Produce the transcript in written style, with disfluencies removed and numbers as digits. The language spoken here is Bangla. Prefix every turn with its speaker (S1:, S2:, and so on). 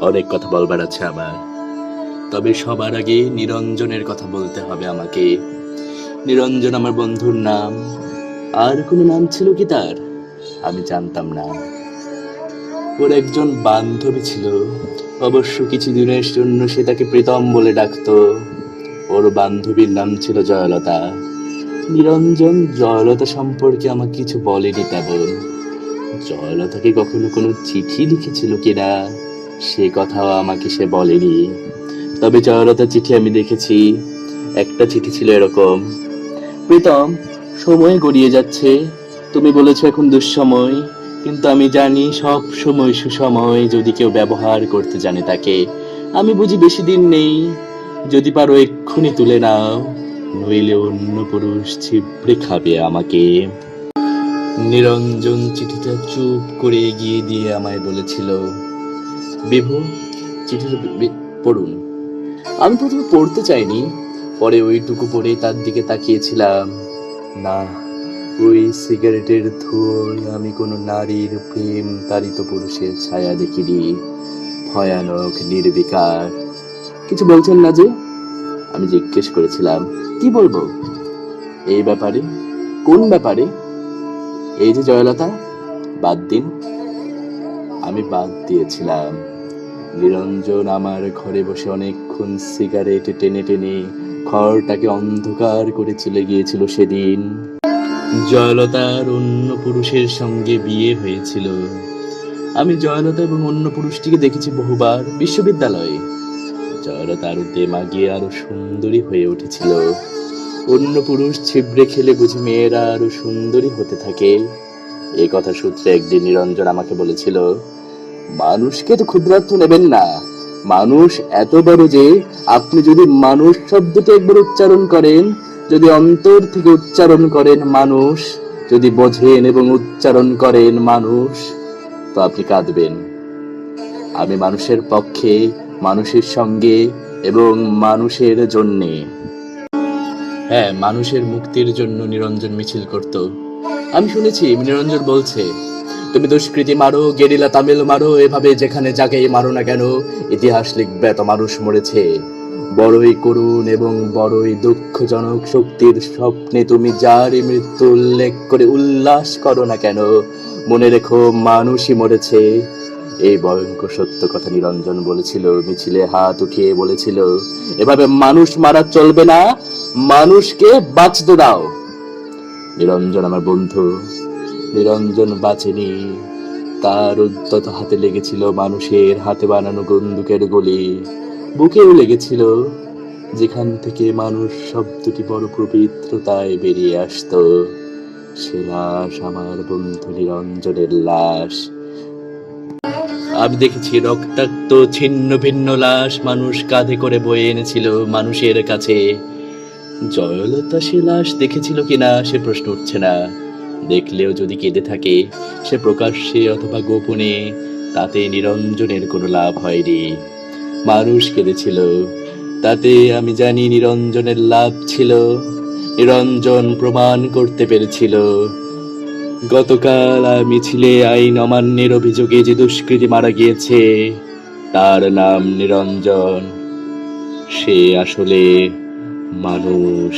S1: অনেক কথা বলবার আছে আমার, তবে সবার আগে নিরঞ্জনের কথা বলতে হবে আমাকে। নিরঞ্জন আমার বন্ধুর নাম। আর কোনো নাম ছিল কি তার? আমি জানতাম না। ওর একজন বান্ধবী ছিল, অবশ্য কিছুদিনের জন্য সে তাকে প্রীতম বলে ডাকতো। ওর বান্ধবীর নাম ছিল জয়লতা। নিরঞ্জন জয়লতা সম্পর্কে আমাকে কিছু বলেনি তেমন। জয়লতাকে কখনো কোনো চিঠি লিখেছিল কিনা সে কথাও আমাকে সে বলেনি। তবে জয়লতার চিঠি আমি দেখেছি। একটা চিঠি ছিল এরকম: প্রীতম, সময় গড়িয়ে যাচ্ছে, তুমি বলেছো এখন দুঃসময়, কিন্তু আমি জানি সব সময় সুসময় যদি কেউ ব্যবহার করতে জানে তাকে। আমি বুঝি বেশি দিন নেই, যদি পারো এক্ষুনি তুলে নাও, নইলে অন্য পুরুষ ছিপড়ে খাবে আমাকে। নিরঞ্জন চিঠিটা চুপ করে এগিয়ে দিয়ে আমায় বলেছিল, বিভু, চিঠিটা পড়ুন। আমি প্রথমে পড়তে চাইনি, পরে ওইটুকু পড়ে তার দিকে তাকিয়েছিলাম। না, ওই সিগারেটের ধোঁয়ায় আমি কোনো নারীর প্রেম তাড়িত পুরুষের ছায়া দেখিনি। ভয়ানক, নির্বিকার। কিছু বলছেন না যে? আমি জিজ্ঞেস করেছিলাম। কি বলবো? এই ব্যাপারে? কোন ব্যাপারে? এই যে জয়লতা, বাদ দিন। আমি বাদ দিয়েছিলাম। নিরঞ্জন আমার ঘরে বসে অনেকক্ষণ সিগারেট টেনে টেনে ঘরটাকে অন্ধকার করে চলে গিয়েছিল সেদিন। জয়লতার অন্য পুরুষের সঙ্গে বিয়ে হয়েছিল। আমি জয়লতা এবং অন্য পুরুষটিকে দেখেছি বহুবার বিশ্ববিদ্যালয়ে। জয়লতা আরো দেমাগিয়ে আরো সুন্দরী হয়ে উঠেছিল। অন্য পুরুষ ছিবড়ে খেলে বুঝি মেয়েরা আরো সুন্দরী হতে থাকে। এই কথা সূত্রে একদিন নিরঞ্জন আমাকে বলেছিল, মানুষকে তো ক্ষুদ্রার্থ নেবেন না। মানুষ এত বড় যে আপনি যদি মানুষ শব্দটি একবার উচ্চারণ করেন, যদি অন্তর থেকে উচ্চারণ করেন মানুষ, যদি বোঝেন এবং উচ্চারণ করেন মানুষ, তো আপনি কাঁদবেন। আমি মানুষের পক্ষে, মানুষের সঙ্গে এবং মানুষের জন্যে। হ্যাঁ, মানুষের মুক্তির জন্য নিরঞ্জন মিছিল করত। আমি শুনেছি নিরঞ্জন বলছে, তুমি দুষ্কৃতি মারো, গেরিলা তামিল মারো, এভাবে যেখানে যাকেই মারো না কেন, ইতিহাস লিখবে এত মানুষ মরেছে। বড়ই করুণ এবং বড়ই দুঃখজনক শক্তির স্বপ্নে তুমি যারই মৃত্যু উল্লেখ করে উল্লাস করো না কেন, মনে রেখো মানুষই মরেছে। এই ভয়ঙ্কর সত্য কথা নিরঞ্জন বলেছিল, মিছিলে হাত উঠিয়ে বলেছিল, এভাবে মানুষ মারা চলবে না, মানুষকে বাঁচতে দাও। নিরঞ্জন আমার বন্ধু। নিরঞ্জন বাঁচেনি। তার উদ্যত হাতে লেগেছিল মানুষের হাতে বানানো বন্দুকের গুলি। বুকেও লেগেছিল, যেখান থেকে মানুষ শব্দটি বড় পবিত্রতায় বেরিয়ে আসতো। সে লাশ আমার বন্ধু নিরঞ্জনের লাশ। আমি দেখেছি রক্তাক্ত ছিন্ন ভিন্ন লাশ মানুষ কাঁধে করে বয়ে এনেছিল মানুষের কাছে। জয়লতা সে লাশ দেখেছিল কিনা সে প্রশ্ন উঠছে না। দেখলেও যদি কেঁদে থাকে, সে প্রকাশ্যে অথবা গোপনে, তাতে নিরঞ্জনের কোনো লাভ হয়নি। মানুষ কেঁদেছিল, তাতে আমি জানি নিরঞ্জনের লাভ ছিল। নিরঞ্জন প্রমাণ করতে পেরেছিল, গতকাল মিছিলে আইন অমান্যের অভিযোগে যে দুষ্কৃতী মারা গিয়েছে তার নাম নিরঞ্জন। সে আসলে মানুষ।